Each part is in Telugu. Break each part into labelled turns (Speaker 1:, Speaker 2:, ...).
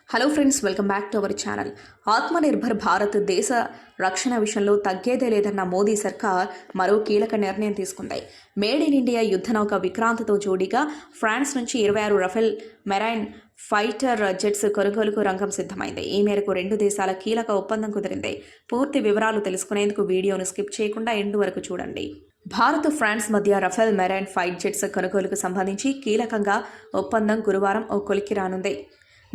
Speaker 1: Hello friends, welcome back to our channel. Atmanirbhar Bharat దేశ రక్షణ విషయంలో తగ్గేదే లేదన్న మోదీ సర్కార్ మరో కీలక నిర్ణయం తీసుకుంది. మేడ్ ఇన్ ఇండియా యుద్ధ నౌక విక్రాంత్తో జోడీగా ఫ్రాన్స్ నుంచి 26 రఫేల్ మెరైన్ ఫైటర్ జెట్స్ కొనుగోలుకు రంగం సిద్ధమైంది. ఈ మేరకు రెండు దేశాల కీలక ఒప్పందం కుదిరింది. పూర్తి వివరాలు తెలుసుకునేందుకు వీడియోను స్కిప్ చేయకుండా ఎండ్ వరకు చూడండి. భారత్, ఫ్రాన్స్ మధ్య రఫేల్ మెరైన్ ఫైట్ జెట్స్ కొనుగోలుకు సంబంధించి కీలకంగా ఒప్పందం గురువారం ఓ కొలిక్కి రానుంది.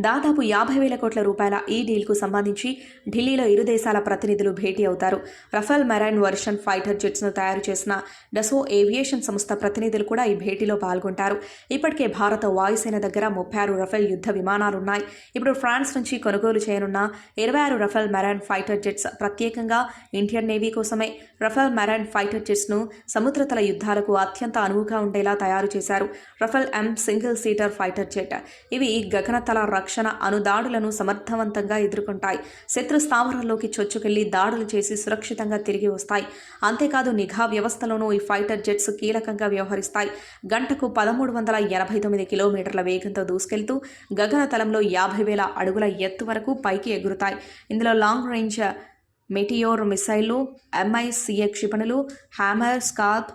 Speaker 1: దాదాపు 50,000 కోట్ల రూపాయల ఈ డీల్కు సంబంధించి ఢిల్లీలో ఇరు దేశాల ప్రతినిధులు భేటీ అవుతారు. రఫేల్ మెరైన్ వర్షన్ ఫైటర్ జెట్స్ను తయారు చేసిన డసో ఏవియేషన్ సంస్థ ప్రతినిధులు కూడా ఈ భేటీలో పాల్గొంటారు. ఇప్పటికే భారత వాయుసేన దగ్గర 36 రఫేల్ యుద్ధ విమానాలున్నాయి. ఇప్పుడు ఫ్రాన్స్ నుంచి కొనుగోలు చేయనున్న 26 రఫేల్ మెరైన్ ఫైటర్ జెట్స్ ప్రత్యేకంగా ఇండియన్ నేవీ కోసమే. రఫేల్ మెరైన్ ఫైటర్ జెట్స్ను సముద్రతల యుద్ధాలకు అత్యంత అనువుగా ఉండేలా తయారు చేశారు. రఫేల్ ఎం సింగిల్ సీటర్ ఫైటర్ జెట్ ఇవి గగనతల రక్షణ అనుదాడులను సమర్థవంతంగా ఎదుర్కొంటాయి. శత్రు స్థావరాల్లోకి చొచ్చుకెళ్లి దాడులు చేసి సురక్షితంగా తిరిగి వస్తాయి. అంతేకాదు నిఘా వ్యవస్థలోనూ ఈ ఫైటర్ జెట్స్ కీలకంగా వ్యవహరిస్తాయి. గంటకు 1389 కిలోమీటర్ల వేగంతో దూసుకెళ్తూ గగనతలంలో 50,000 అడుగుల ఎత్తు వరకు పైకి ఎగురుతాయి. ఇందులో లాంగ్ రేంజ్ మెటియోర్ మిసైళ్లు, MICA క్షిపణులు, హ్యామర్, స్కార్ప్,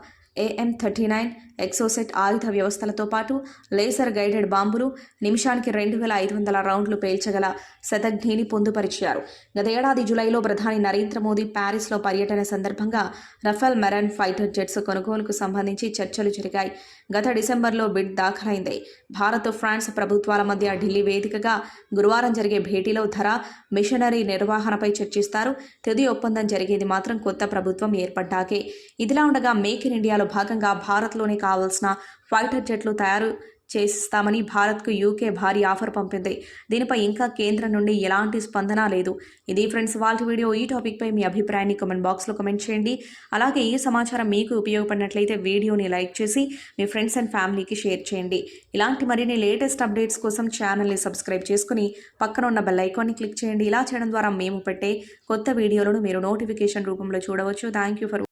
Speaker 1: AM-39 ఎక్సోసెట్ ఆయుధ వ్యవస్థలతో పాటు లేజర్ గైడెడ్ బాంబులు, నిమిషానికి 2,500 రౌండ్లు పేల్చగల శతఘ్నిని పొందుపరిచారు. గత ఏడాది జూలైలో ప్రధాని నరేంద్ర మోదీ ప్యారిస్లో పర్యటన సందర్భంగా రఫేల్ మెరైన్ ఫైటర్ జెట్స్ కొనుగోలుకు సంబంధించి చర్చలు జరిగాయి. గత డిసెంబర్లో బిడ్ దాఖలైంది. భారత్, ఫ్రాన్స్ ప్రభుత్వాల మధ్య ఢిల్లీ వేదికగా గురువారం జరిగే భేటీలో ధర, మిషనరీ నిర్వహణపై చర్చిస్తారు. తుది ఒప్పందం జరిగేది మాత్రం కొత్త ప్రభుత్వం ఏర్పడ్డాకే. ఇదిలా ఉండగా మేక్ ఇన్ ఇండియాలో భాగంగా భారత్లోనే కావాల్సిన ఫైటర్ జెట్లు తయారు చేస్తామని భారత్కు UK భారీ ఆఫర్ పంపింది. దీనిపై ఇంకా కేంద్రం నుండి ఎలాంటి స్పందన లేదు. ఇది ఫ్రెండ్స్ వాళ్ళ వీడియో. ఈ టాపిక్పై మీ అభిప్రాయాన్ని కామెంట్ బాక్స్లో కామెంట్ చేయండి. అలాగే ఈ సమాచారం మీకు ఉపయోగపడినట్లయితే వీడియోని లైక్ చేసి మీ ఫ్రెండ్స్ అండ్ ఫ్యామిలీకి షేర్ చేయండి. ఇలాంటి మరిన్ని లేటెస్ట్ అప్డేట్స్ కోసం ఛానల్ని సబ్స్క్రైబ్ చేసుకుని పక్కన ఉన్న బెల్ ఐకాన్ని క్లిక్ చేయండి. ఇలా చేయడం ద్వారా మేము పెట్టే కొత్త వీడియోలను మీరు నోటిఫికేషన్ రూపంలో చూడవచ్చు. Thank you for